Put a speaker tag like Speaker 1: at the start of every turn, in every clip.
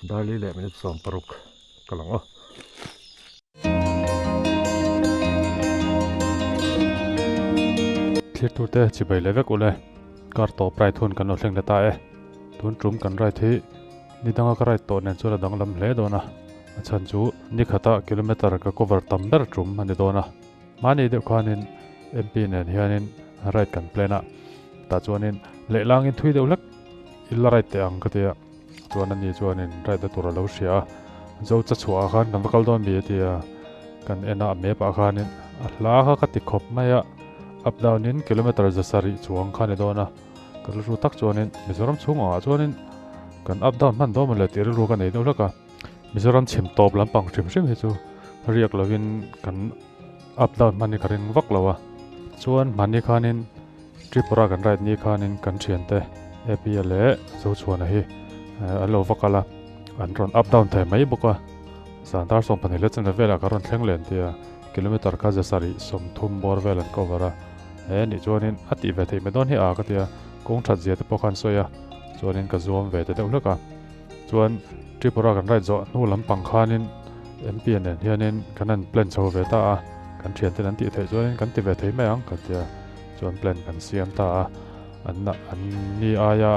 Speaker 1: Dali le minute som paruk kalang thlir tur te chi bai levek ule kar to prai thun kan lo thleng leta thun trum kan rai thi ni danga ka rai to nen chura dang lam hle dona achan chu ni khata kilometer ka cover tamber trum ani dona mani de khanin mp nen hianin right kan plena ta chuanin lelang in thui deulak illa right te ang ka tia chuan ani chuanin right da tur lo hria zo cha chua khan kan vakal don bi tia kan ena me pa khanin a hla kha ka ti khop maya up down in kilometer zasari chuang khani dona kan ru tak chuanin mizoram chunga chuanin kan up down man do ma le tir ru ka nei deulaka mizoram chim top lampang chim chim he chu riak lovin kan up down mani karing vak lawa chuan mani khanin tripura kan right ni khanin kan thiante apla zo chuan hi alo vakala an ron up down thai mai boka santar som pani le chen vela ka ron thleng len tia kilometer ka zasari som thum bor velan covera ni chuanin ati ve thei me don hi a ka tia kong that zia te pokhan soya chuanin ka zuam ve te deulaka chuan tripura kan right zo nu lampang khanin mpn hianin kanan plan chho ve ta a kan thian te an ti thei chuanin kan ti ve thei mai ang ka tia chuan plan kan siam ta a an ni aya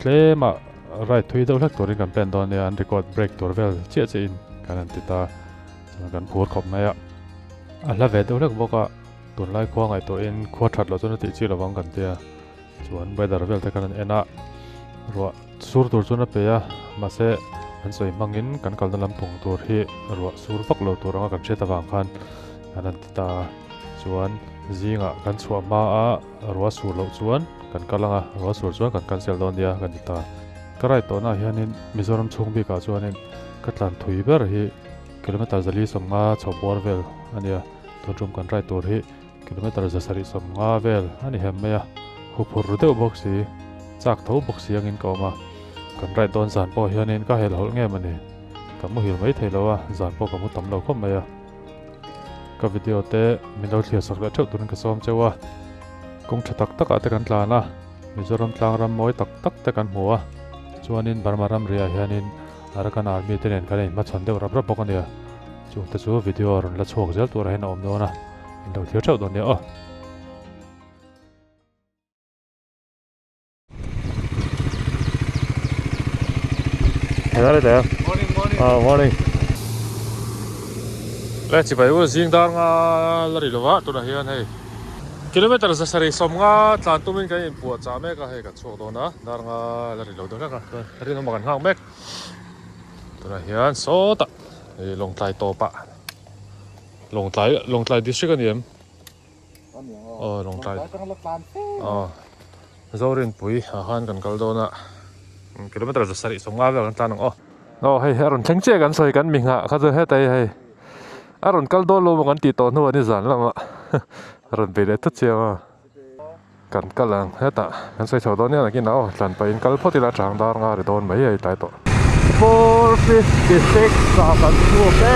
Speaker 1: tlema right thui deuhlak turin kan plan don an record break tur vel che in kan an ti ta chuan kan phur khop mai a la ve deuhlak boka tun lai khuang ai to in khua that lo chuna ti chi lawang kan tia chuan weather vel te kan ena ro sur tur chuna pe ya ma se an soi mangin kan kal lam thung tur hi ro sur vak lo tur anga kan che ta wang khan an ti ta chuan zinga kan chua ma a ro sur lo chuan kan kalanga ro sur chuan kan cancel don dia kan ti ta karai to na hianin mizoram chhungbi ka chuanin katlan thui ber hi kilometer zali somnga chhobor vel ania thotrum kan rai tur hi kilometer zasari somnga vel ani hemmeya hupur deuh bok si chak tho bok si angin kawma kan rai don zan po hianin ka hel hol nge mani kamu hil mai theilowa zan po kamu tam lo khom maya ka video te minol thia sakla theu turin ka som chewa kong thatak tak ate kan tlana mizoram tlangram moi tak tak te kan hmuwa chuanin barmaram ria hianin arakan army te nen kan ma chan deuh rap rap bok ania chu te chu video ron la chhok zel tur hen om dona indau thia theu don ne hello there morning let's see bai zing dar nga lari lowa tu na hian hei kilometer zasari somnga tlan tumin kan in pu cha me ka he ka chho dona dar nga lari lo dona ka ri no makan hang mek tu na hian so ta long tlai to pa long tlai district aniam long tlai zorin pui han kan kal dona kilometer zasari somnga ve kan tlanang hei aron thengche kan soi kan minga kha je hetai hei aron kal do lo kan ti to nu ani zan lama aron be le tu chewa kan kalang heta kan soi chho don ya ki nao tlan pa in kal photi la chang dar nga ri don mai ai tai to 456 sa kan chu pe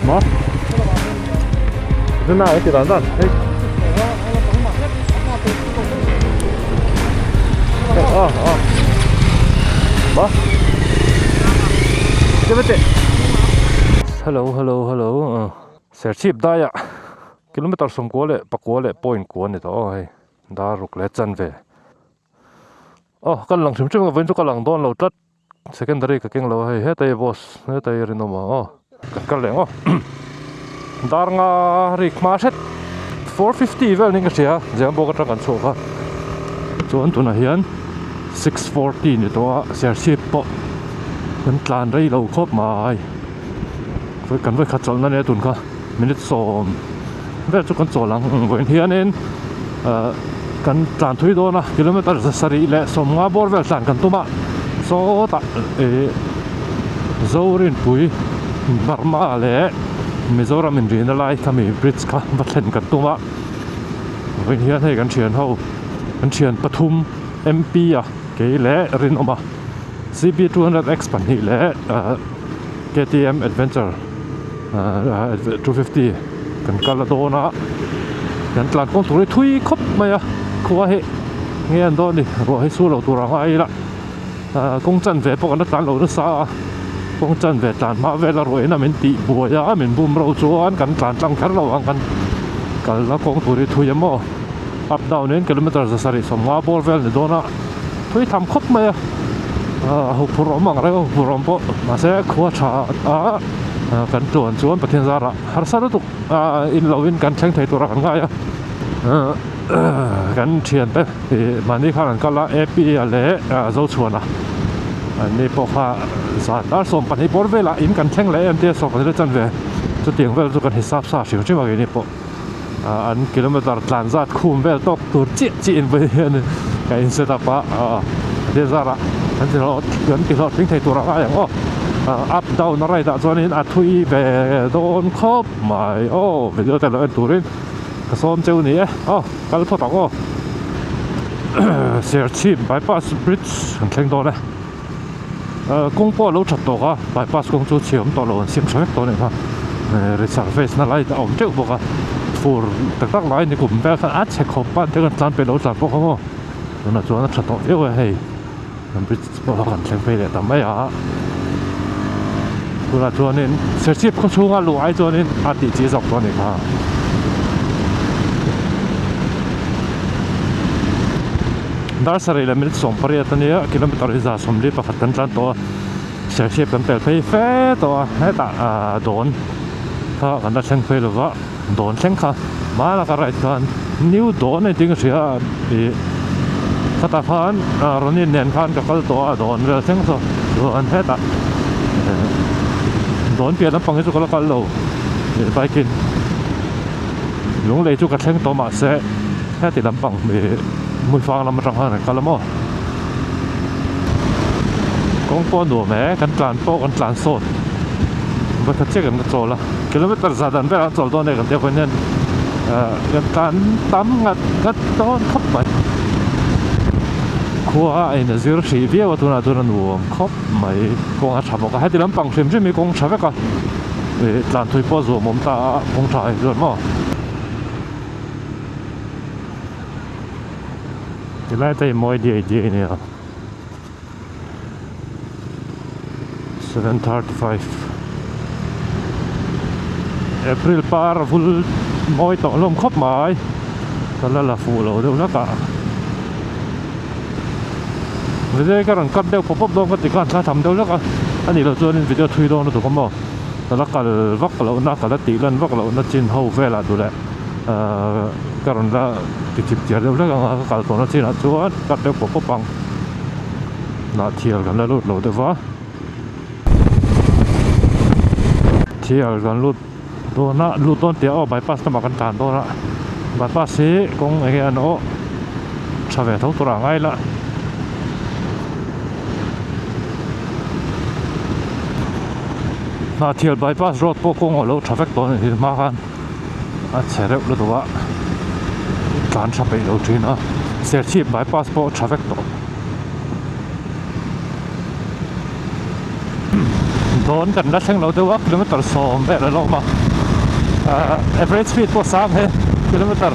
Speaker 1: 뭐? 누나 어디 난다? 뭐? Cepat. Hello. Serchip daya. Kilometer som kole pakole point ko ni to hei. Da ruk le chan ve. Kan lang chim chim ven chu ka lang don lo tat secondary ka keng lo hei hetai boss hetai ri no ma kan leng dar nga rik ma set 450 vel ning ka sia jam bo ka kan chu ka chuan tu na hian 640 ni to serchip po kan tlan rei lo khop mai voi kan voi kha chol na ne tun kha minute som ve chu kan cholang voin hianin kan tlan thui do na kilometer zasari le som nga bor vel tlan kan tuma so ta zorin pui Burma le Mizoram in rin lai thami bridge kha vathen kan tuma vin hian hei kan thian ho kan thian Pathum MP a ke le rin oma CB 200X pan hi le KTM Adventure 250 kan kala dona kan tlan kong turi thui khop maya khuwa he nge an do ni ro he su lo tura ngai la kong chan ve pok an tlan lo na sa kong chan ve tlan ma ve la roi na men ti buaya men bum ro chuan kan tlan tlang thar lo ang kan kal la kong turi thui amo up down in kilometer za sari som nga bor vel ni dona thui tham khop maya ho purom ang reo purom po ma se khuwa tha kan tuan chuan pathian zara har sa tu in lovin kan thleng thei tura kan nga ya kan thian pe mani khan kala ap ale zo chuana ani po kha zat ar som pani bor vela in kan thleng le em te so kan chan ve chu tiang vel chu kan hisap sa chi chi ma ge ni po an kilometer tlan zat khum vel tok tur chi in ve ni ka in set up de zara kan ti lo thleng thei tura nga yang up down right da chuan in a thui ve don khop mai video te lo en turin ka som cheu ni kal pho tak ser chim bypass bridge kan thleng do le kong po lo that to ka bypass kong chu chiam to lo sim thak to ne kha resurface na lai ta om cheu bo ka fur tak lai ni kum vel khan a che khop pan te kan tlan pe lo tlan po kho na chuan that to eu hei kan bridge po kan thleng pe le ta mai là cho nên sẽ tiếp không xuống ăn lúa ai cho nên ăn thì chỉ dọc con này cả đã xảy ra mình sống phải là này kilometer ra sống đi bắt cẩn thận to sẽ tiếp cần phải phê to hết ta đồn ha anh đã xem phê rồi vợ đồn xem khá mà là cái này kan new đồn này tiếng sẽ thì các ta phán rồi nên nền khăn cái to đồn rồi xem rồi anh hết ta đón tiền nó bằng cái chỗ có lâu để bài kinh lúc này chỗ cái thang to mà sẽ hết thì làm bằng để mùi phang làm răng hơn cái lắm ó công po đồ mẹ căn tràn po căn tràn sốt và thật chết cái chỗ là kilometer ra đàn về chỗ đó này cái điều nhân căn tràn tắm ngắt đó khắp vậy khoa anh là zero chỉ biếtว่าตัวนั้นหัวครบไม่กงอาชาบอกให้ที่ลำปังเชื่อมมีกงชาเวกันหลานทุยป้อรัวมุมตากงชายเรื่องมั้งที่ไล่แต่มวยเดียเนี่ย7:35 April ปาร์ฟุลมวยต่อลมครบหมายตอนนั้นละฟูเราเดี๋ยวนักอะวิดีโอการกัดเดียวพบดองกันติการถ้าทำเดียวแล้วก็อันนี้เราจะนี่วิดีโอทวีดองนะถูกมั้งแต่ละการวักเราหน้าการตีเล่นวักเราหน้าจีนเขาเวลาดูแลการละติดจิบเจียเดียวแล้วก็การตัวนั้นจีนชัวร์กัดเดียวพบปังน่าเที่ยวกันแล้วลุดเราเดี๋ยวว่าเที่ยวกันลุดตัวน่ะลุดต้นเตี้ยเอาใบพัดสมัครกันทานตัวน่ะใบพัดสีกงไอ้อันโอชาวเวทเขาตัวง่ายละน่าเที่ยว bypass road พวกคงเอารถ traffic ตัวนี้มากันเสียเร็วเลยตัวการขับไปเราจีนเสียชีพ bypass พวก traffic ตัวโดนกันได้เช่นเราแต่ว่าkilometer 2แบบเรามาaverage speed พวก3 kilometer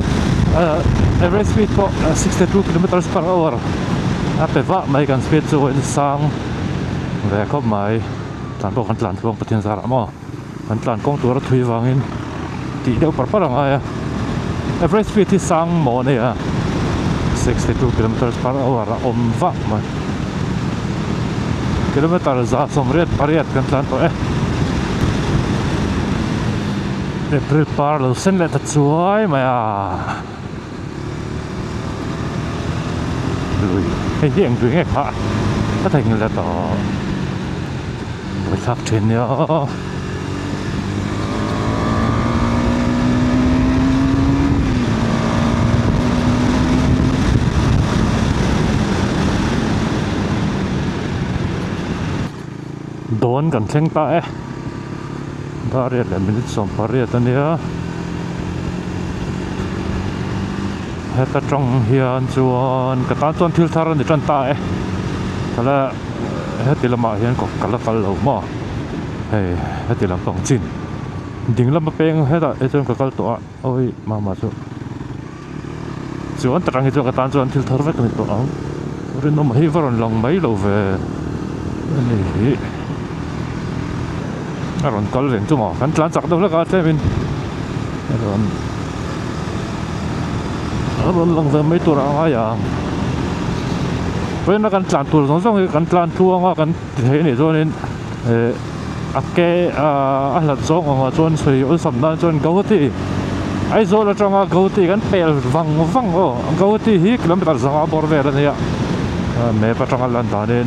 Speaker 1: average speed พวก62 kilometers per hour แต่ว่าไม่กัน speed จะเป็น2แบบเข้ามาตานพวกกันตานพวกปฏิญาณมั่งกันตานกองตัวรถทุยวางอินตีเดียวปะปะละไงaverage speed ที่สั่งหมอเนี่ย62 kilometers per hour อมวักมันkilometer จะสมเร็จปริยัติกันตานตัวApril ปาร์เราเส้นเล็กสวยไหมลุยให้เยี่ยงดูง่ายค่ะถ้าถึงแล้วต่อไปทักเทนเนี่ย โดนกันเช่งตาดาเรียดเลยมินิสองปารีตันเนียเฮตัดจงเฮียนส่วนกระตันส่วนทิลทารันดิจันตาแต่ละเฮติละมาเฮียนก็กะละกะเหลามาเฮติละปองจินดิ่งละมาเป็นเฮตัดจนกะกะตัวโอ้ยมาสุส่วนตรังเฮจกระตันส่วนทิลทารันกันตัวเอาเรื่องน้ำให้ฝรั่งลองไม่เราเวนี่อารมณ์ก็เล่นจุ่มอ่ะกันหลังจากนั้นแล้วก็จะเป็นอารมณ์ลองเวไม่ตัวอะไรอย่างเป็นกันหลังตัวสองกันหลังตัวว่ากันเห็นนี่ส่วนนี้อักเกหลังสองว่าส่วนสวยอุตสาหกรรมส่วนเกาหลีไอ้ส่วนละจังว่าเกาหลีกันเปลฟังโอ้เกาหลีฮิกลำบากสังหารบริเวณนี้แม่ปัจจุบันตอนนี้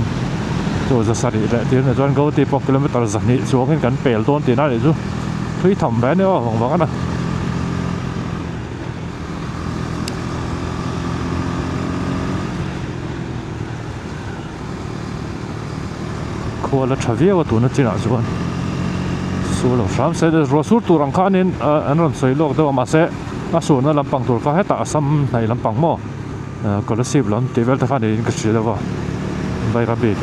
Speaker 1: ตัวจะสริเลยที่ในส่วนเขาที่พกกิโลเมตรสักนิดช่วงกันเปลี่ยนต้นที่นั่นเลยจู่ทุยทำแบบนี้ว่าผมบอกกันนะควรละชาวเวียว่าตัวนั้นจีน่าส่วนเราสามเสด็จรสุตัวรังคานินอันนั้นสวยโลกแต่ว่ามาเสะส่วนนั้นลำปังตัวก็ให้ตาซ้ำในลำปังหม้อก็เลยสิบลำที่เวลท่านี้ก็เสียแล้วว่าใบกระเบียด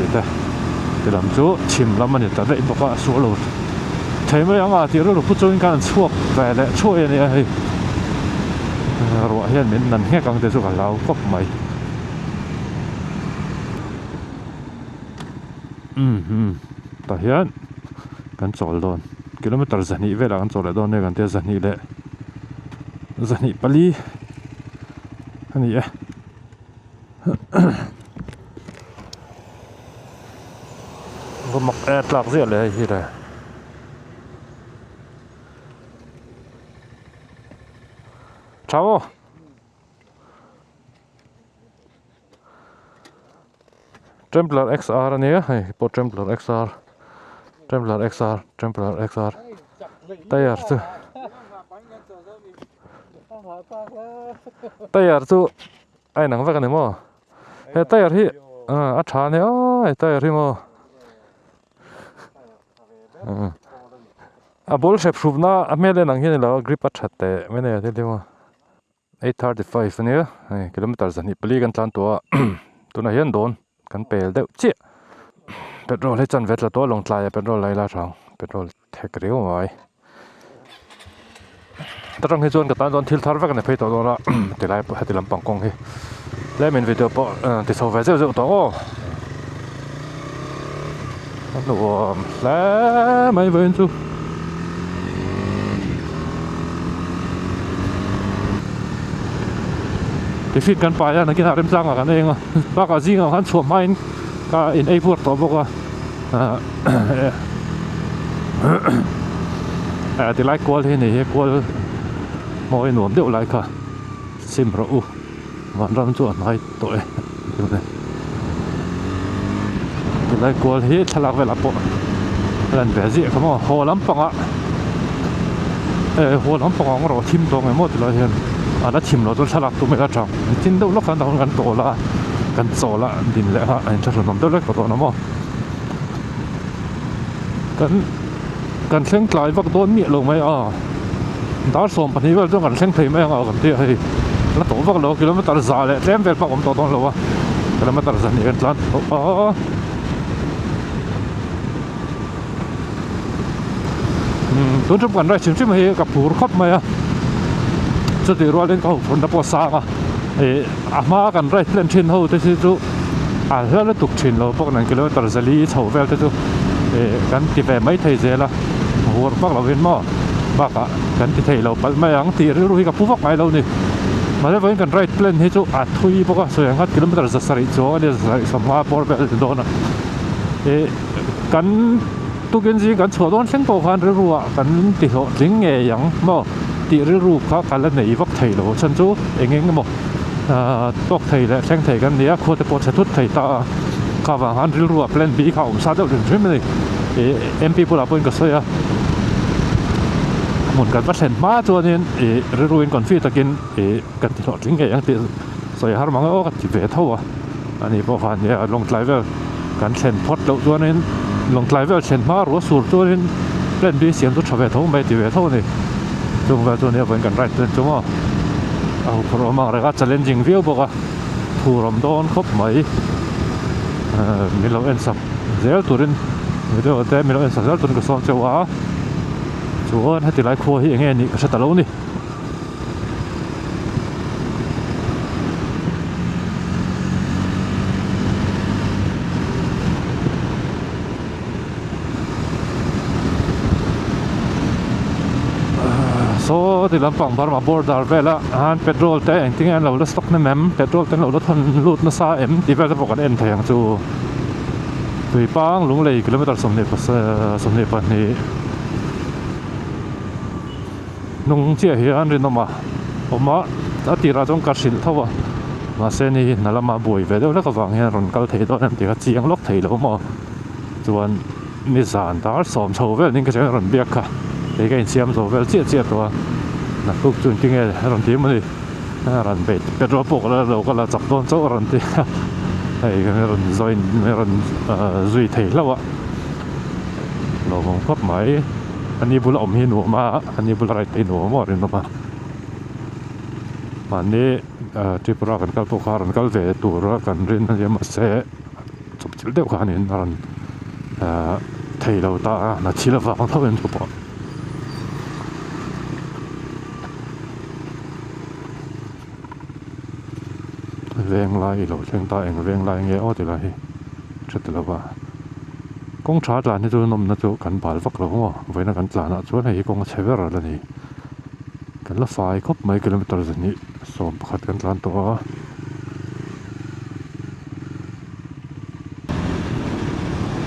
Speaker 1: แต่ลำจู่ชิมลำมันเนี่ยแต่ได้บอกว่าสู้เราใช่ไหมยังอ่ะที่เราพูดจนการช่วยแต่ละช่วยเนี่ยให้เราเห็นเหมือนนั่นแค่กังเตสุกับเราก็ไม่แต่เห็นกันโจลโดนกิโลเมตรสันนิเวลากันโจลโดนเนี่ยกันเตสันนิเลยสันนิปลีอันนี้ก็มักแอดหลักเสียเลยที่ไหนเช้าTemplar XR นี่ไอ้พวก Templar XR ตายร์สู้ไอ้หนังว่ากันเนี่ยมั้งเฮ้ยตายร์ที่อัฐานเนี่ยไอ้ตายร์ที่มั้งบอลเชฟรูปน่ะไม่เล่นหนังที่นี่แล้วกริปปัดชัดแต่ไม่เนี่ยที่เรียกว่า835เนี่ยกิโลเมตรสันนิปลีกันตามตัวตัวนั้นยันโดนกันเปลเด้อเจี๊ยเปโตรให้จันเวทละตัวลงทลายเปโตรไล่ล่าช่างเปโตรเทคเรียวไว้แต่ตรงที่จวนกับตอนทิลทาร์ฟกันเนี่ยเพย์ตัวละติไล่ให้ติลำปังกงที่แล้วมีวิดีโอปะติดโซฟาเจ้าตัวแล้วไม่เว้นจูที่ฟิตกันไปแล้วนักกีฬาเริ่มสร้างกันเองอ่ะบ้าก็จริงอ่ะขันสวมไม้ก็อินไอพูดต่อบอกว่าที่ไล่กวลที่นี่กวลมอยหนุ่มเดี๋ยวไล่ค่ะซิมรู้วันรำจวนให้ตัวเองที่ไล่กวลที่ฉลากเวลาปนเล่นแบบนี้เขาบอกหัวล้ำปังอ่ะหัวล้ำปังของเราทิมตรงไอ้หมดเลยเห็นแล้วทิมเราตัวฉลากตัวไม่กระชังทิมดูล็อกกันตรงกันโตละกันโซละดินเลยฮะไอ้จะสนมตัวเล็กกว่าตัวน้ำมันกันเส้นกลายว่าโดนเมียลงไหมดาวส่งปนิว่าต้องกันเส้นเพลย์ไม่เอากันที่ให้แล้วตัวว่าเรากิโลเมตรสายเลยเต็มเป็นปากผมตัวตรงเลยวะกิโลเมตรสายนี่กันล้านตัวจบกันได้ชิมให้กับผู้ขับไหมจะตีรัวเล่นเขาคนนับภาษามากันได้เล่นชินเขาแต่ที่จู่แล้วตุกชินเราพวกนั้นกิโลเมตรสายลีเท่าเวลแต่จู่กันที่แบบไม่ไทยเสียละหัวพวกเราเห็นมั้งบ้ากันที่ไทยเราไม่ยังตีรู้ที่กับผู้พวกไหนเรานี่มาได้เว้นกันไรเล่นให้จู่ทุยพวกส่วนกันกิโลเมตรสายจู่เนี่ยสมัยพอแบบโดนกันตุกินสิกันชัวร์โดนเส้นโตพันรู้ว่ากันติดถึงเงี้ยยังมั้งติดรู้เขากันแล้วในพวกไทยเราฉันจู่เองมั้งพวกไทยและแข่งไทยกันเนี่ยโคตรปวดชุดไทยตาข้าวหันรู้ว่าเล่นบีเขาซาเดอร์ถึงใช่ไหมMP พวกเราเป็นก็สวยหมุนกันมาเส้นมาตัวนี้รู้ก่อนฟีตะกินกันติดถึงเงี้ยยังติดสวยฮาร์มังก็ติดเวทเท่าอันนี้พอผ่านเนี่ยลงไลฟ์กันเส้นพอดตัวนี้ lồng tlai vel chen ma ro sur chu in len bi siam tu thave tho mai ti ve tho ni chung vel chu ne wen kan right ten chuma au pro ma ra challenging view boka thuram don khop mai mi lo en sap zel turin video te mi lo en sap zel turin ko som chawa chuan heti lai kho hi nge ni ka sa talo ni so ti lampang Burma border vela han petrol te eng ting an lo la stock na mem petrol te lo la thon lut na sa em ti vel bokan en thayang chu tui pang lung lei kilometer somne pa ni nung chia hi an rin oma ati ra jong ka sil thawa ma se ni nalama boi ve de la ka wang hian ron kal thei do nam ti ka chiang lok thei lo mo chuan ni zan dar som chho vel ning ka jang ron biak kha để cái xem rồi về chia rồi là cũng chuẩn kinh nghiệm làm gì mà đi làm bể petrol bốc là đâu có là chập đôn chỗ làm gì này cái làm rồi làm duy thể lâu ạ nó không pháp máy anh đi bù lỏng hi nổ mà anh đi bù lại tay nổ mà rồi mà này chỉ bù cần cái bốc hàng cái về tủ ra cần riêng là mà sẽ chụp chiếu đều cả nên làm thầy đầu ta là chỉ là vàng thôi chụp bỏ veng lai lo cheng ta eng veng lai nge o ti lai chet lo ba kong cha tlan ni chu nom na chu kan bal vak lo mo voi na kan tlan a chuan hei kong chever la ni kan la fai khop mai kilometer ni som pakhat kan tlan to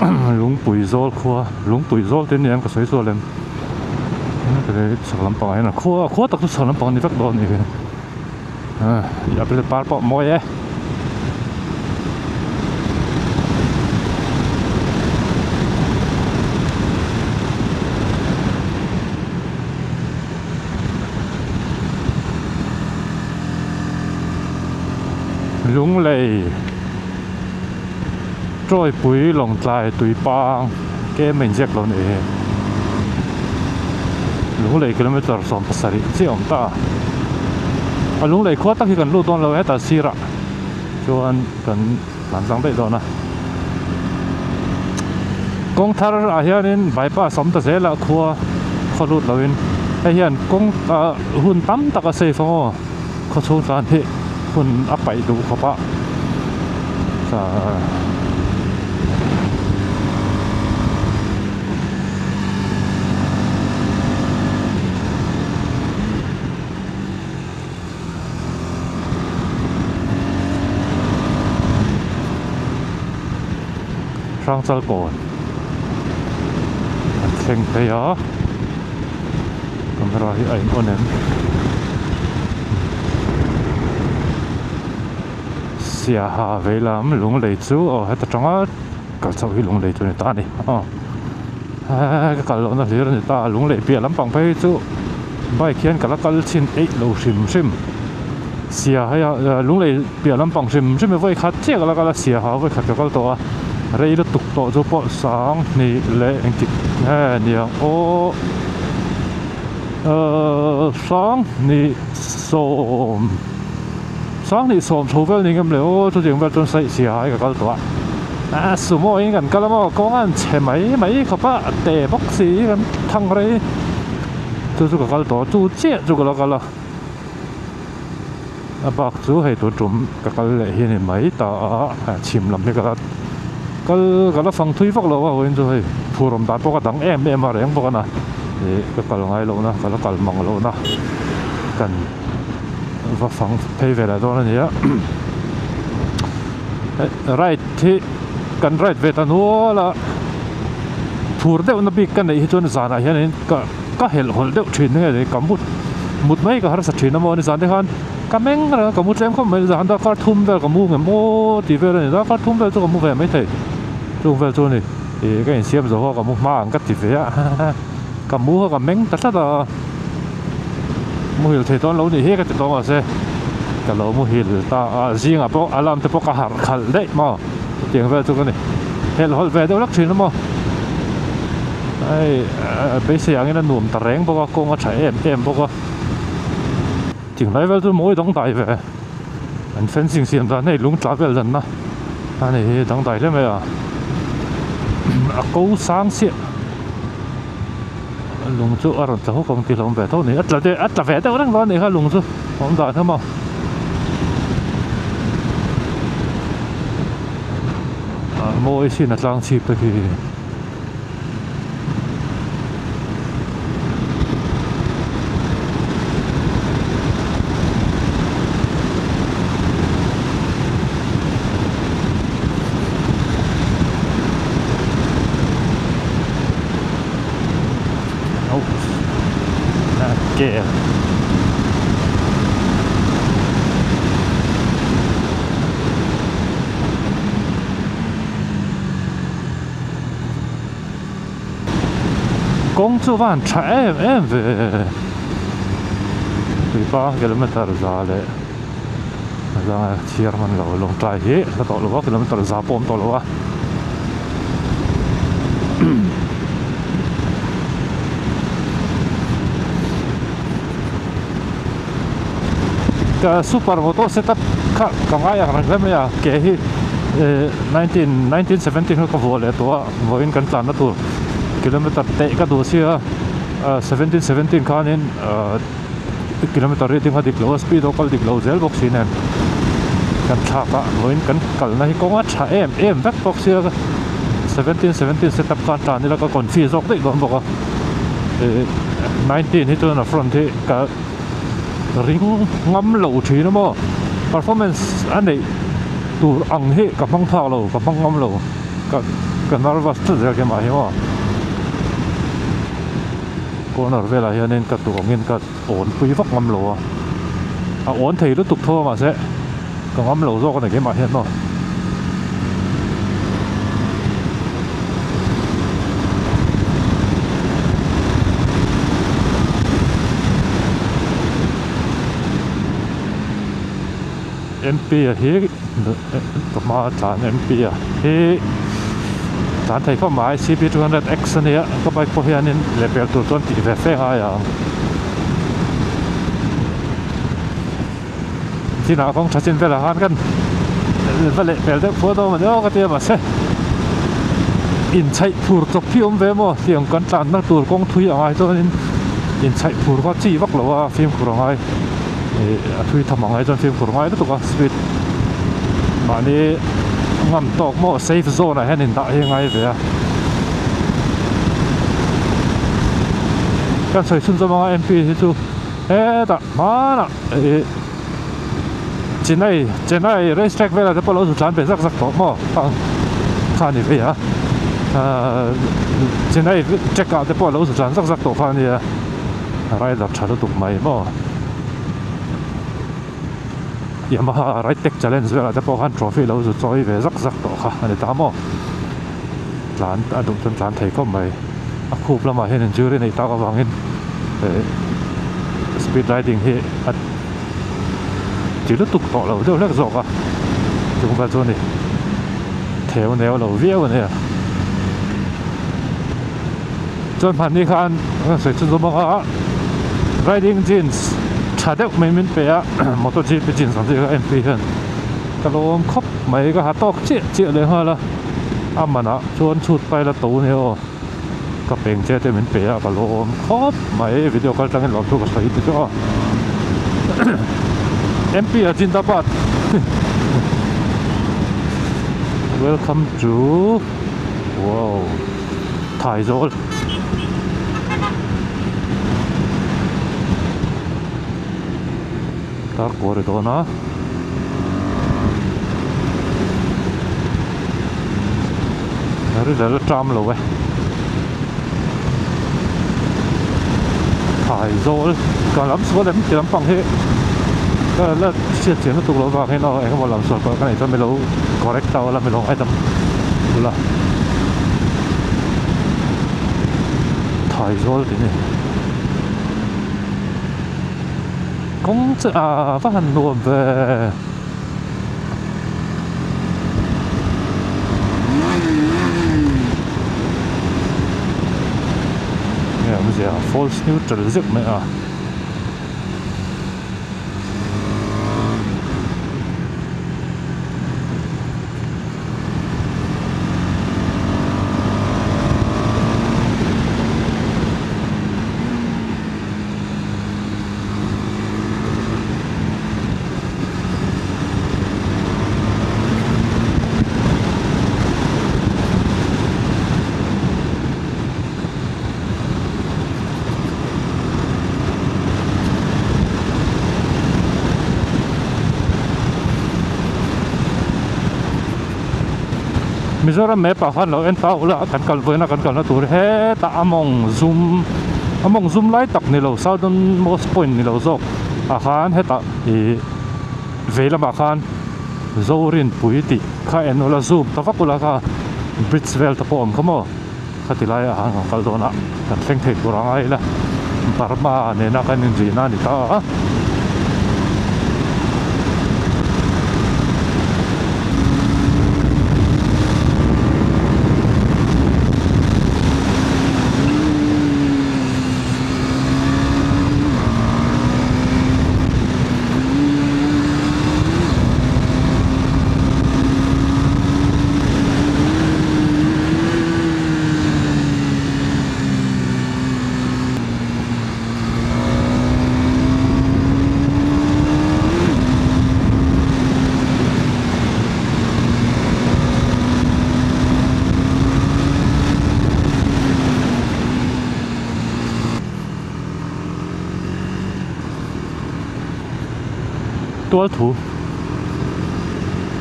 Speaker 1: a lung pui zol khua lung pui zol ten yang ka soi so lem cái sạc pang ai na khua tak tu sạc pang ni vak do ni ya beli parpok moi lung lei trôi bụi lồng tlai tùy pang cái mình giặc lo này lung lei kilometer som pasari chi om ta lung lei khua tak hi kan lu ton lo eta sira chuan kan lan sang dei do na kong thar a hianin vaipa som ta zela khua kholut loin he hian kong hun tam taka sei fango kho chung san hi hun apai du khopa sa sang sal kon theng te ya camera hi ai onen sia ha velam lung lei chu o heta tanga kal chau hi lung lei chu ni ta ni ka kal lo na lir ni ta lung lei pia lam pang phei chu bai khian kala kal chin ei lo sim sia ha lung lei pia lam pang sim voi khat che kala sia ha voi khat kal to a rei da tuk to zo po sang ni le eng tik ni o sang ni som chovel ni ngam le o chu jeng ba chon sai sia ai ka kal to a sumo in kan kala mo kong an che mai khapa te bok si kan thang rei chu ka kal to chu che chu kala a bak chu hei to tum ka kal le hi ni mai ta chim lam ni ka kala phang thui vak lo wa wen chu hei phurom da poka dang em a reng poka na ka kal ngai lo na kala kal mang lo na kan va phang phei ve la do na nia right thi kan right ve ta no la phur deuh na bik kan nei hi chuan zana hian ka hel hol deuh thin nge ka mut mai ka har sa thin mo ni zan de khan ka meng ra ka mu tlem khom mai zan da ka thum vel ka mu nge mo ti ve ni da ka thum vel chu ka mu ve mai thei chung vel chu ni cái hình xem rồi có một mang cắt thịt vậy cả mua cả meng tất là mua hiểu thấy toán lâu thì hết cái toán mà xe cả lâu mua hiểu ta riêng à bộ alarm thì bộ cả hàng khẩn đấy mà tiếng về cho cái này hết hồi về đâu lắc chuyện lắm mà ai bây giờ anh ấy nuông ta rèn bao con có chạy em bao chừng này về tôi mỗi đóng đại về anh fencing xem ra này lúng trả về lần na anh này đóng đại đấy mày à câu sáng xịn lúng chỗ ở chỗ công ty lúng về thôi này ắt là về đâu đang nói này ha lúng chỗ không đại thôi mà mỗi xin là trang trí thì kệ công作完chạy em về 3 km ra đấy ra chia mình lẩu lồng trái hết là tọt lẩu km ra bom tọt lẩu cái supermoto setup khác còn ai ăn cái mấy à cái 1917 nó có vô lệตัวvô inกันตานตัวkilometer tệ cáiตัวxia 17 cái nên kilometer rating hadi low speed local dik low gel box in kan thaka vô in kan kal na hi ko cha em back box xia 17 setup kan ta ni la ka confuse ok dei gon boko 19 hi to na front hi ka ring ngắm lẩu trí nó mà performance anh này tụ ăn hết cả băng thao lẩu cả băng ngắm lẩu cả nó vào rất là cái máy mà con ở về là hiện nên cả tụ nghiên cả ổn quý vóc ngắm lẩu ổn thì nó tục thô mà sẽ cả ngắm lẩu do con này cái máy hiện mà MP hi ma chan MP hi chan thai kho mai CP200X ne ka bike po hianin level 220 ve fe ha ya china kong thachin vela han kan vale pel de photo ma no ka te ma se in chai phur tok phiom ve mo tiang kan tlan na tur kong thui ai to in chai phur ko chi vak lo wa phim khurang ai thui thamang ai chon phim khurang ai to ka speed mà đi ngầm tộc một safe zone này hay nên đại hay ngay về cái thời xuân zaman MP thì chú ê đã má nè trên này racetrack về là cái bao lâu chán về rắc rắc tộc mà phan đi về à trên này check out cái bao lâu chán rắc rắc tộc phan đi rai là chả được tụt mày mà Yamaha Ride Tech Challenge về là cái bao han trophy lâu rồi chơi về rắc rắc tộc ha anh ta mà lán đúng chân lán thấy có mày khu lắm mà hiện chưa đây này tao có vàng hiện speed riding hiện chỉ lúc tục tọt lâu đâu lắc giọt à chúng ta cho này theo nẻo lâu viết này à chân phản đi khan sẽ chân giống bao riding jeans chả được mấy miếng bè MotoGP jeans sản xuất cái MP hơn cái lỗ khóc mấy cái hạt tóc chia lên hơn là mà nó chôn chụt bay là tủ nhiều cái bèn che tới miếng bè cái lỗ khóc mấy video cái trang làm cho cái sấy tới cho MP ở trên đáp bát welcome to wow Thái rồi ta qua rồi đó nó rất là trăm rồi vậy Thái rồi còn lắm số đấy chỉ lắm bằng thế cái là chuyện nó tụt lỗ vào cái nó em không làm sửa cái này cho mình lỗ correct tao là mình lỗ ai tâm là Thái rồi thế này cũng phát hành luôn về sia false neutral zik me a Mizoram me pa khan lo en ta ula kan kal voina kan kal na tur he ta among zoom lai tak ni lo southernmost point ni lo zok a khan he ta e vela ma khan zorin puiti kha en ola zoom ta fakula ka bridgevel ta pom khamo khatilai a hang kal dona kan thleng thei turangai la parma ne na kan in na ni ta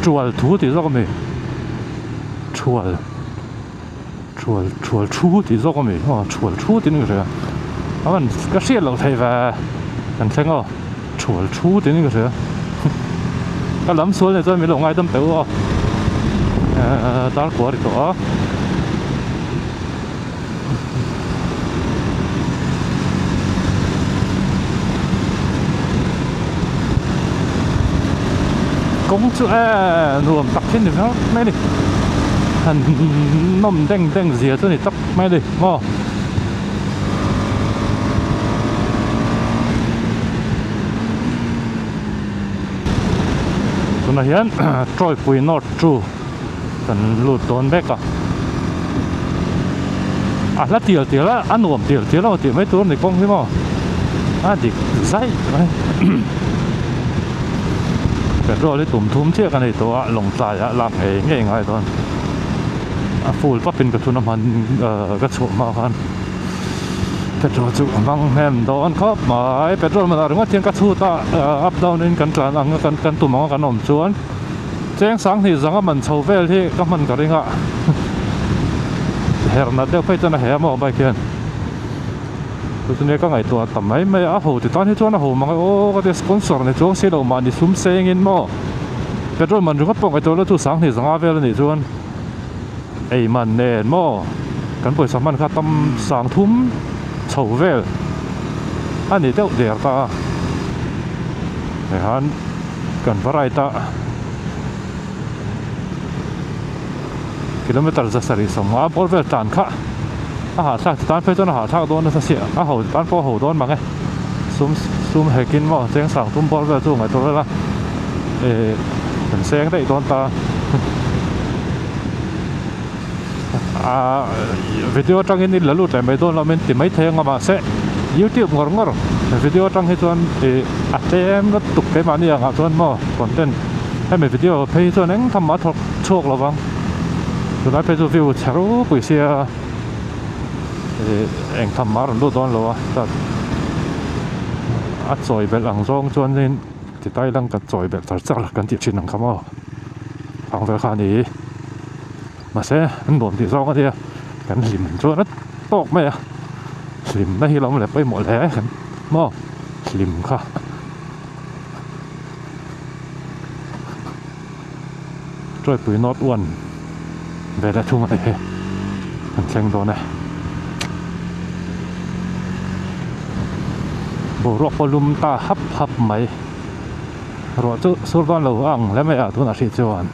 Speaker 1: tual thu thì do cái chual thu thì do cái chual thu thì nó cái à mình cái xe lâu thay và mình thấy không chual thu thì nó cái cái lắm xuống này cho mình lòng ai tâm tử ta của thì có cũng chưa nuông tắc trên được nó mấy đi hành nôm đeng gì cho này tắc mấy đi mò tụi nó hiện trôi quỳ nốt chu cần lụt đốn bét à là tiền là ăn uống tiền là tiền mấy tuần này con thế mò à thì dây petrolเลยตุ่มทุ่มเชี่ยกันในตัวลงใจอะหลังเองไงตอนฟูลปั๊บเป็นกระทุนน้ำมันกระโฉมมากันpetrolจุบังแฮมโดนครับหมายpetrolมันอะไรว่าเทียงกระทุนตาอัพดาวน์นี่กันกลางกันตุ่มมองกันหน่อมชวนแจ้งสังที่สังก็มันโชว์เวลที่ก็มันก็ได้ก็เฮร์นัดเดียวไปจนเฮร์มอไปเขียนตัวนี้ก็ไงตัวทำไมไม่เอาหูติดตอนที่ชวนเอาหูมันก็โอ้ก็จะสปอนเซอร์ในช่วงเสียดอกมันดิซุ้มเซ็งอินมั่วเป็นรถมันรู้ว่าปงไอตัวรถตู้สังที่สังอาเวลนี่ชวนไอ้มันเน่มั่วกันเปิดสมันค่ะตั้มสังทุ่มโชว์เวลอันนี้เจ้าเดียร์ตาไอ้ฮันกันวารายตากิโลเมตรจะสี่สมว่าบอลเวลตันค่ะอาหารสักตอนไปจนอาหารสักโดนนั่นเสียอาหารตอนพอหูโดนมาไงซุ่มให้กินมั่งเสียงสั่งทุ่มบอลแบบจู่ไงตัวละเป็นเสียงได้โดนตาวิดีโอจังนี้แล้วรู้แต่ไม่โดนเราเป็นติดไม่เทงมาเสะยูทูบงงวิดีโอจังให้จนอัดเต็มแล้วตุกไปมาเนี่ยครับจนมั่งคอนเทนต์ให้เป็นวิดีโอไปจนนั้นทำมาถกโชคเราบ้างจนนั้นไปจนวิวชารุปุยเสียเองทำมารู้ตอนแล้วแต่อัดซอยแบบหลังซองจวนนี่ติดใต้หลังกับซอยแบบตัดจักรกันติดชิ้นหนังคำว่าทางเวลานี้มาเสียมันบ่มติดซองก็เดียวกันหลิมจวนนั้นตกไหมอะหลิมได้ที่เราเลยไปหมดแล้วกันหม้อหลิมค่ะช่วยปุ๋ยนอดอ้วนเวลาทุ่งอะไรมันแข็งโดนนะบรอกพลุมตาฮับไหมรอจุสุดตอนเราอ่างและไม่อาจทุนอาชีพจวน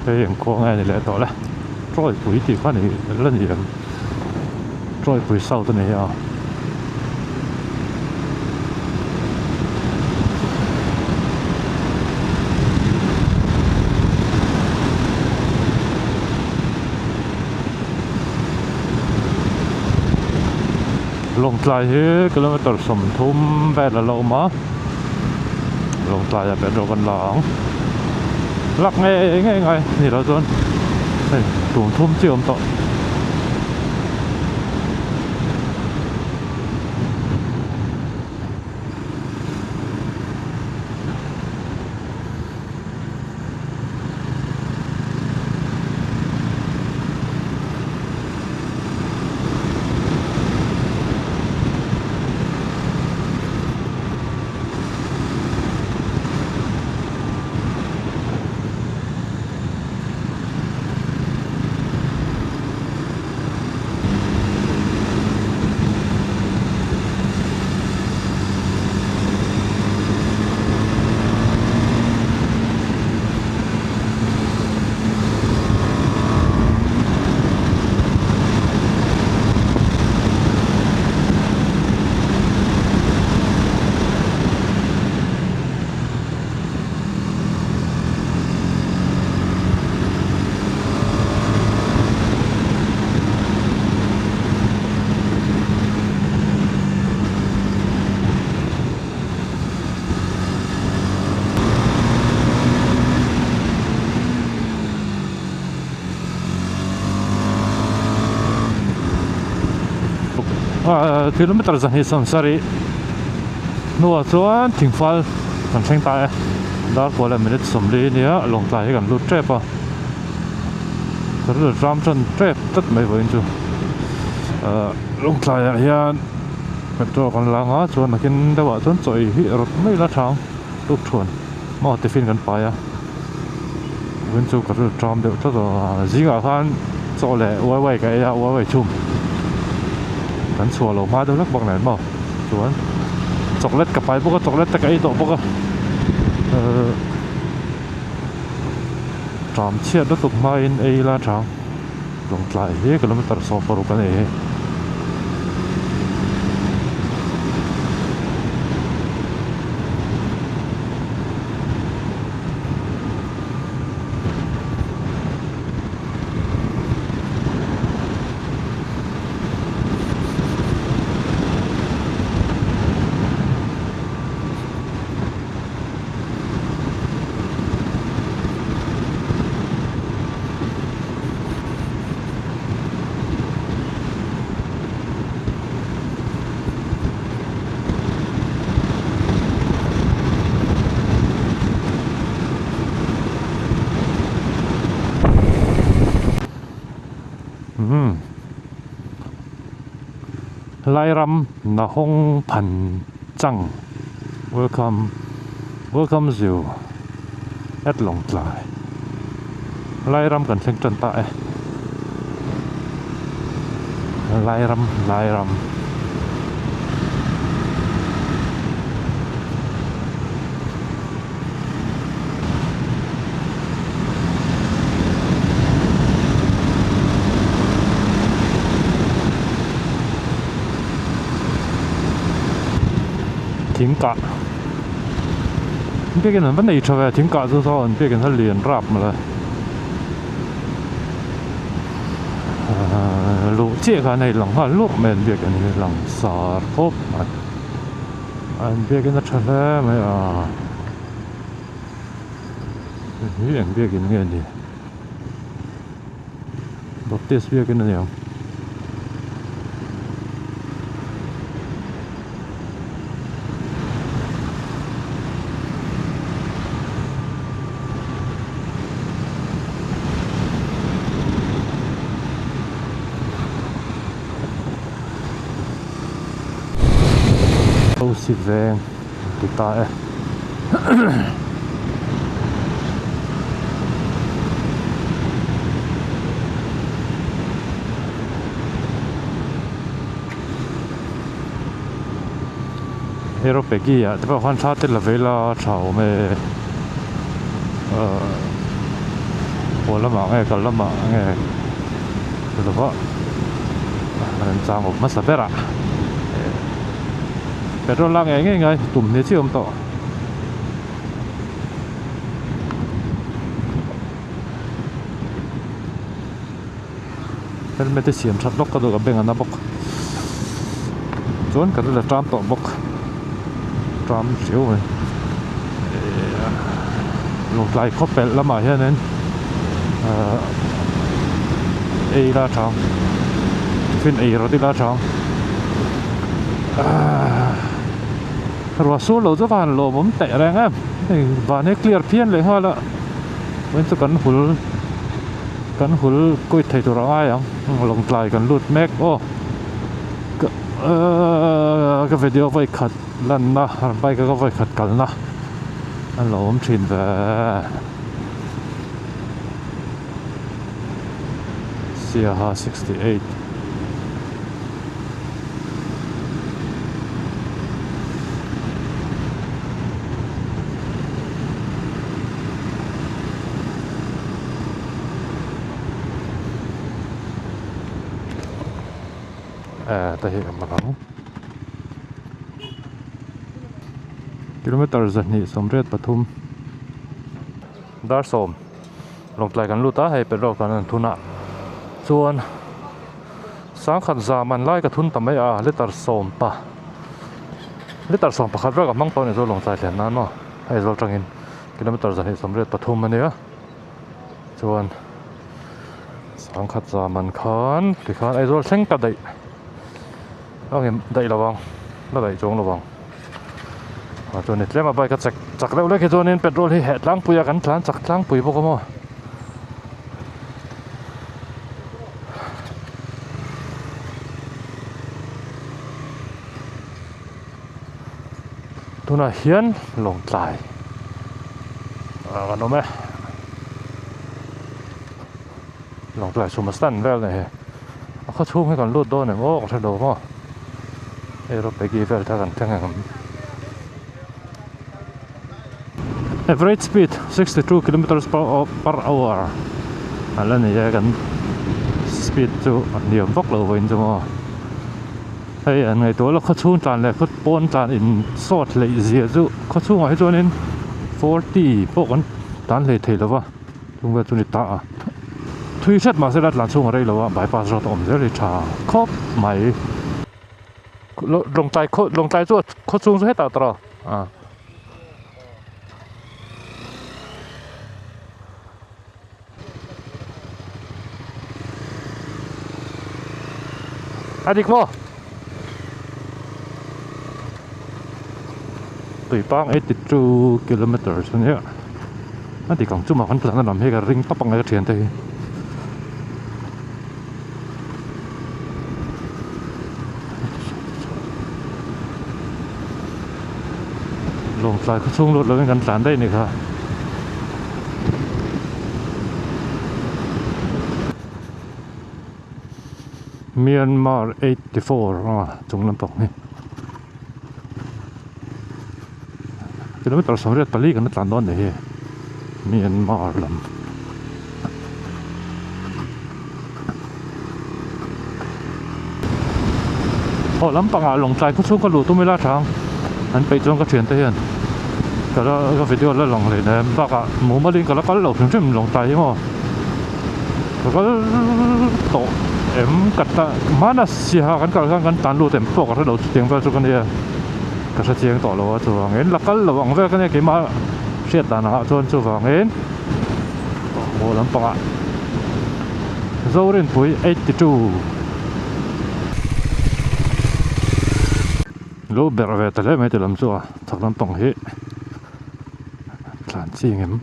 Speaker 1: cáiอย่างcó ngay này lại đó là trôi quỷ thì phát này lần gì trôi quỷ sau thế này à lồng tlai hi kilometer som thum ve la lo ma lồng tlai ya pe ro kan lang lak ngay ni lo zon tum thum chi om to kilometer zan hi sam sari nuwa chuan thingfal kan thleng ta e dar ko la minute som li nia long tlai hi kan lut trep a ru ram chan trep tat mai voin chu long tlai a hian petrol kan langa chuan nakin dawa chuan choi hi rot mai la thang tuk thuan ma tiffin kan pa ya wen chu ka ru tram de to zinga khan cho le wai ka ya wai chumกันชัวร์ลงมาดูนักบังไหนมั้งชวนจกเล็ดกับไปพวกก็จกเล็ดตะไคร้ตัวพวกก็จอมเชียดแล้วตกมาอินเอลาทางลงไหลเฮ้ก็แล้วมันตัดสอบปรุกันเองไล่รำนาฮงพันจัง welcome you at หลงไหลไล่รำกันเชิงจันตะไล่รำ停架，别个人本来车停架之后，别个他连 rap 嘛了。路这个那冷哈路面别个那冷沙坡啊，别个那车了没啊？你人别个那个的，รถเตส别个那样。สิแรงติดตา hero pegi ya te khan tha te la vela thau me lama nge kal lama nge lo ba an chang op ma sa bera petrol la nge ngai tum ne chi om to helmet te siam that lok ka do ka beng ana bok chon ka la tram to bok tram siu we lột lại khóc bẹt lắm mà hiện nên ấy la chong phiên ấy rồi đi la chong rồi số lỗ rất vàn lỗ bấm tệ rằng á và nó clear phiên lại hoa là vẫn sẽ cắn hul coi thấy tụi nó ai không lồng lại cắn lụt mép ô cái video vậy khát lần na bay cái vậy khát cắn na anh lỗ bấm trên về Sierra 68 ta hiện mà lắm kilometer giật nhị sông rết Pathum Dar Som lồng lạiกันluta hayเป็นโรคกันทุนะส่วนสังขันซามันไล่กระทุนทำไมเลตัดสมปะขัดรักกับมั่งตอนนี้จะลงใจแทนนั้นเนาะให้เราจังอินกิโลเมตรจะให้สำเร็จปฐุมมันเนี่ยส่วนสังขันซามันขันที่ขันไอ้เราเช่งกันได้เอาเห็นได้ระวังแล้วได้จงระวังจนนี่เริ่มมาไปกับจักแล้วเลยคือจนนี่เป็นโรลที่แหดล้างปุยกันล้างจักล้างปุยพวกเขาตัวน่ะเฮียนลงใจกันรู้ไหมลงใจชุมสันแล้วเลยเขาชุ่มให้ก่อนรูดโดนหนึ่งโอ้กระโดดมั้งเราไปกี่เวลท่ากันทั้งนั้น average speed 62 kilometers per hour แล้วนี่จะกัน speed จู่เดี๋ยวพวกเราวิ่งจู่มั้งไอ้อันไงตัวเราเขาชุ่มจานเลยเขาป้อนจานอินซอสเลยเสียจู่เขาชุ่มให้ตัวนี้40พวกกันจานเลยเท่แล้ววะตรงเวลานี้ตาทุยเช็ดมาเสร็จแล้วชุ่มอะไรแล้ววะบายพาสรถอมเสียเลยชาครบไหมลงใจจู่เขาชุ่มให้ตาตรอadik mo tùy bang 82 kilometers này adik càng cuma kan pelan làm hay cái ring tapang cái chuyện thế lồng lại cái xung đột là cái sàn đây này cả Myanmar 84 chung lắm bọc này cái đó tao sống rất Bali cái nó tàn đón này Myanmar lắm lắm bằng lồng trái có xuống có lụt tôi mới la trắng anh bị trong cái chuyện thế hiện cái đó cái video là lồng này nè bác muốn mà đi cái đó có lẩu chúng mình lồng trái mà có tổ em kata mana sih kan kalau kan tandu tempo kalau dah tiang tu kan dia kalau tiang tu lawa tu angin lakal lawa angin kan dia kima siat tanah tu tu angin oh lampak ah Zorin pui 82 lo berwe tele mai tu lam tu tak lampak he lan chi ngem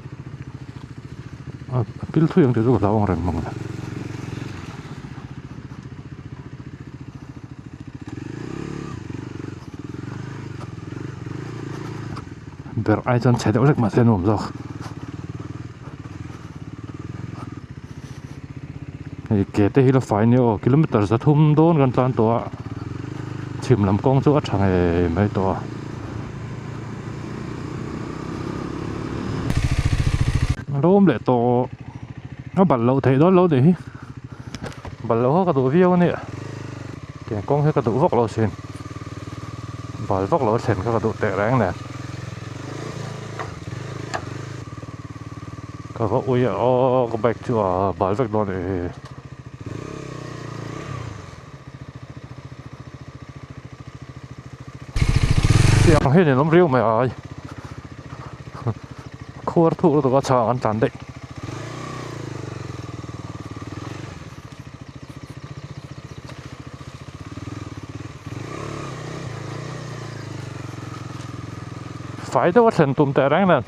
Speaker 1: pil tu yang tu lawang reng mong ber ai chon chhe deuh lek ma sen om zawk hei ke te hi la fai ni kilometer za thum don kan tlan to chim lam kong chu a thang e mai to lốm lệ tổ nó bật lậu thấy đó lỗ để bật lỗ cái tổ view này cái con hay cái tổ vóc lỗ xin bật vóc lỗ xin cái tổ tệ ráng nè cái vóc ui cái bạch chưa bật vạch đó để tiếng hết này nó riêu mày ơi khô thu tụi có chờ ăn chán đấy phải đâu có thành tụm tệ ráng nè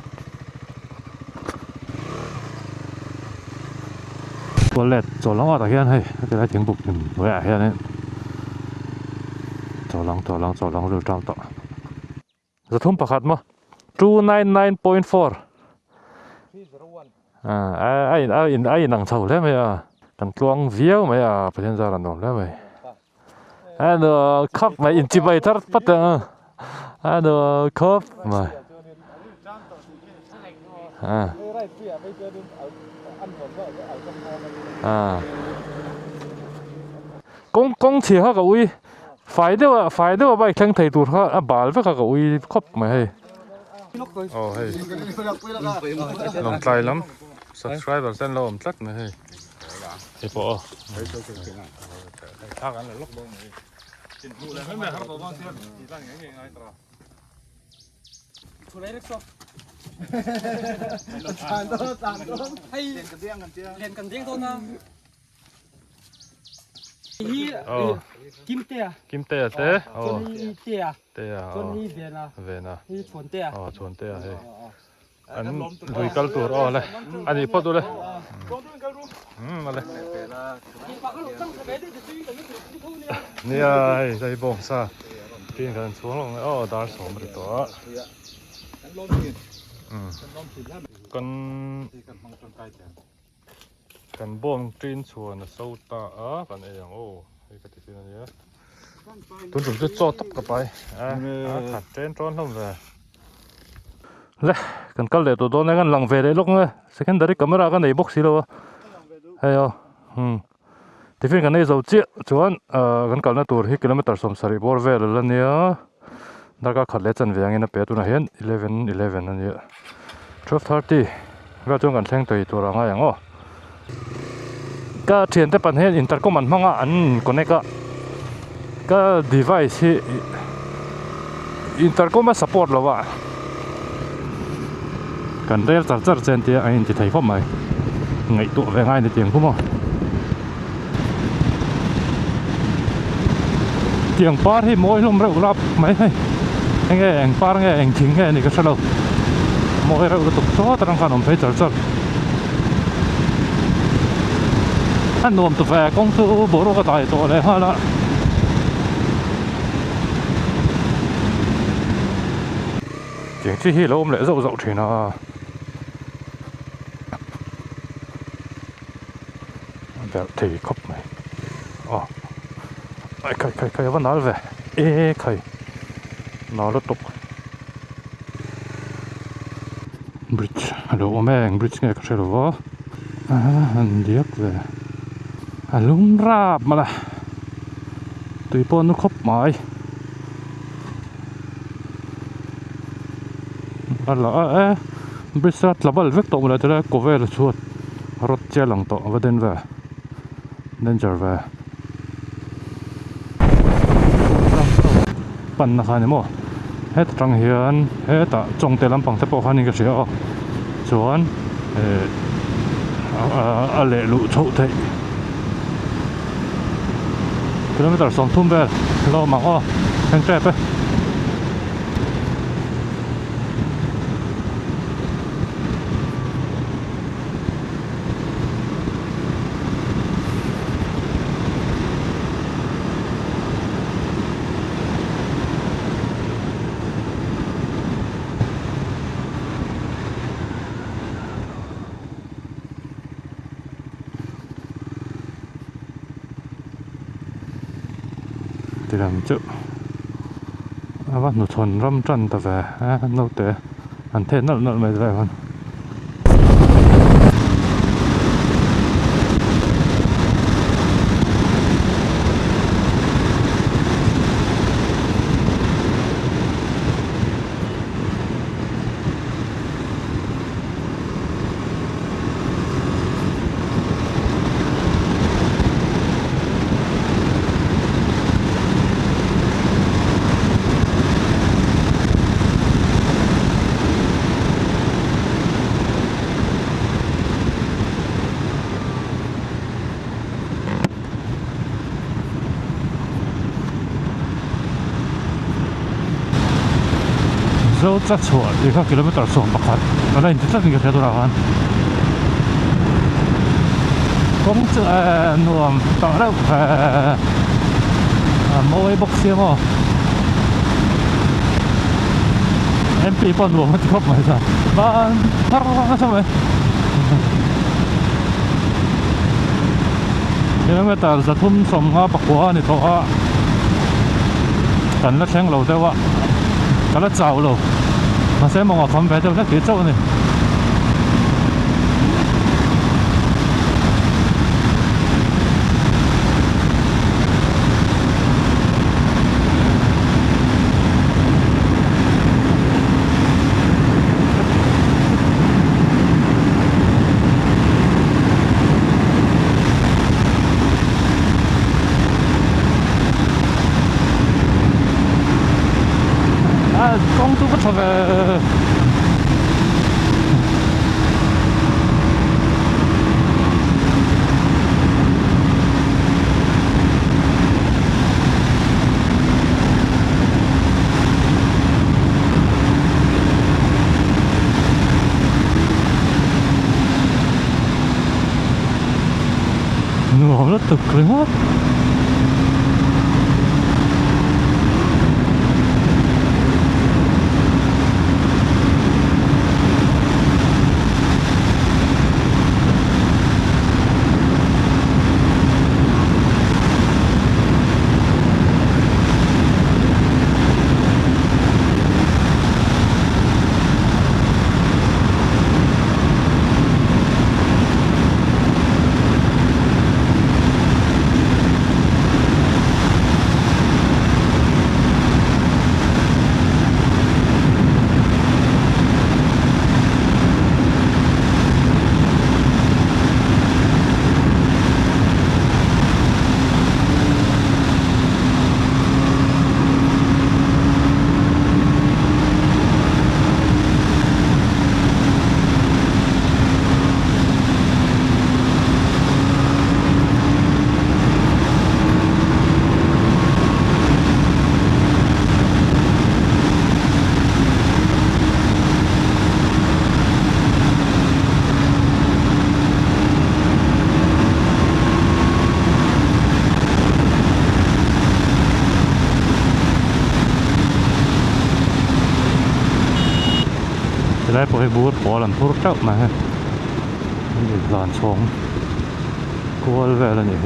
Speaker 1: có lẹt chỗ lăng ở tại hiện hay cái này tiếng bục với ai hiện đấy chỗ lăng rồi trao tọ giờ thùng bạc hạt mà 299.4 ai nặng sầu đấy mày à cần quăng viếng mày à phải nhân ra là ngon đấy mày nó khắp mày in chỉ bay thắt bắt à nó khắp mày công chỉ ha cái phải đâu vậy khen thầy tụt ha bảo với cái khắp mày hay hey lòng tay lắm subscribe sen lo om tlat mày hay thì bỏ thằng anh là lúc đông này chính vụ là mấy mày học đồ bao nhiêu thì đang nghe ngay tao chỗ đấy đấy sao sàn đó hay liền cần tiếng thôi nào kim tê thế Johnny về nè chuẩn tê hay anh đuôi câu tuổi này anh đi bắt tôi đây mà đây nè ai dây bông sa tiên cần xuống luôn đá xuống một đó cần bông trên chuồn sâu ta còn này cái cái này tôi dùng cái cho tóc cả bài thật trên tròn không về lẽ cần câu lệ tụi tôi này cần lằng về đấy lúc này secondary camera cái này box gì đâu hay thì phiên cái này giàu chết chuan cần câu này tụi hi km som sari bor về là nhớ đã có khát lệ chân về anh nó bé tụi nó hiện 11 này 12:30 cái chúng cần xem tụi nó ngay ngó cái chuyện tới bản hiện intercom anh mang anh connect cái device intercom support lo wa cần đây là rất chân thì anh chỉ thấy phong mày ngày tụ về ngay thì tiếng không tiếng par thì mỗi lúc rau lắp mấy hay anh nghe anh par nghe anh chính nghe này cái sao đâu mỗi rau tục số tao đang phải chở anh nuông tụ về công sự bố cái tài tổ này hoa đó tiếng chỉ hi lâu lại dậu thì nó thì khóc mày cái vẫn nói về cái nó rất tục bridge hello mày bridge nghe cái gì đó anh điếc về lúng rạp mà là tùy bọn nó khóc mày là bridge là bao vết tông là thế này có vẻ là chuột rót che lằng tọ và đến về danger về pan na khani mo het tang hian heta chongte lampang te pawh khani ka hria chuan a le lu chho thei kilometer som thum ve lo mang hang tre pe thì làm chữ bắt nó thuần râm trần ta về nó té anh thế nó mày về con zo cha chua ti kha kilometer som pakhat ala in tla nge thedura han kong chu nuam ta ra moi boxi mo MP pon nuam ti khop mai sa ban har sa mai kilometer za thum som nga pakwa ni to a kan la thleng lo dewa kala chau lo ma se mong a khom ve deuh na ki chau ni công tu bất thật nó rất thực lắmได้พอให้บูทพอหลังพูดเจ้ามาหลานชงกลัวแว่แล้วนี่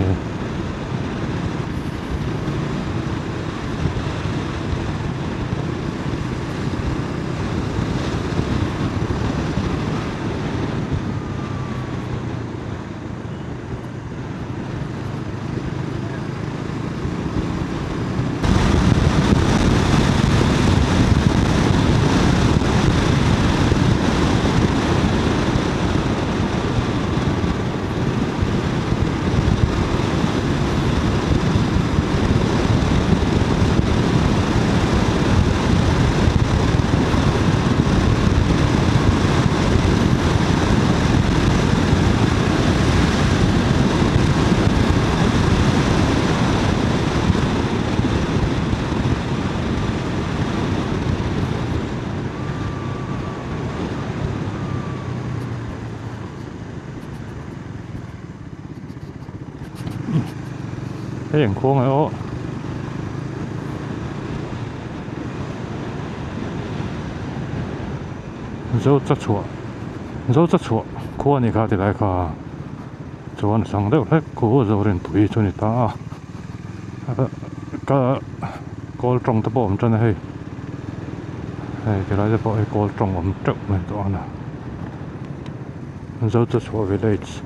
Speaker 1: thấy hình khuôn rồi ô dấu chắc chua khuôn này khá thì lại khá cho anh sang đây hết cố dấu đến tuổi cho người ta cái cột trồng tập bom cho này hay cái này tập bom cột trồng ẩm trộn này đó nè dấu chắc chua village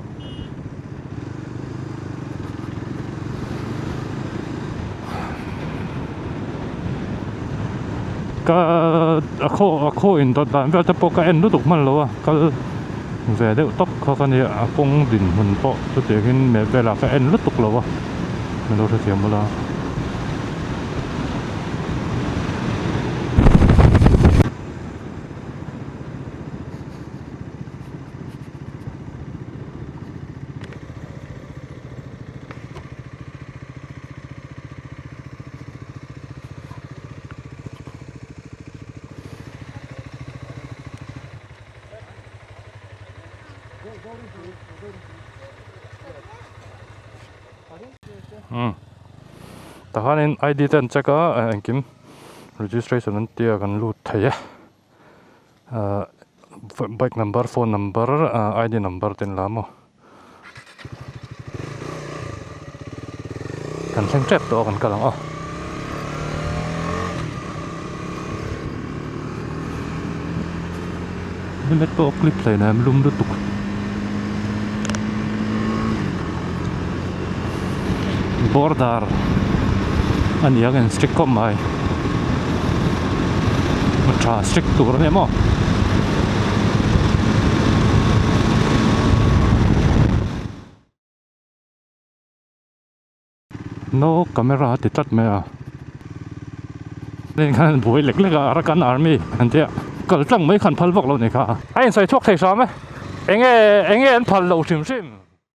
Speaker 1: cái khó in đó là về tập cái em nó tục mình rồi cái về đấy tóc cái này phong đình mình bỏ cho tiền cái mẹ về là cái em nó tục rồi mình đâu thể tiền mà là แต่ถ้าใน ID เต็นจะก็อันกิม registration นั้นเตียกันรูดไทยbike number phone number ID number เต็นลาโมกันเซ็งเจ็บตัวกันกันหลังนี่เม็ดตัวคลิปเลยนะมันลุ่มด้วยตุกborder อันนี้ยัง strict ก็ไม่มันชา strict ตัวเนี่ยมั้ง no camera ติดตัดไหมเล่นกันบุยเล็กๆอารักันอาร์มี่อันเดียก็จังไม่ขันพัลบอกเราเนี่ยค่ะไอ้ใส่ชกไทยซ้อมไหมเอ็งพัลเราชิม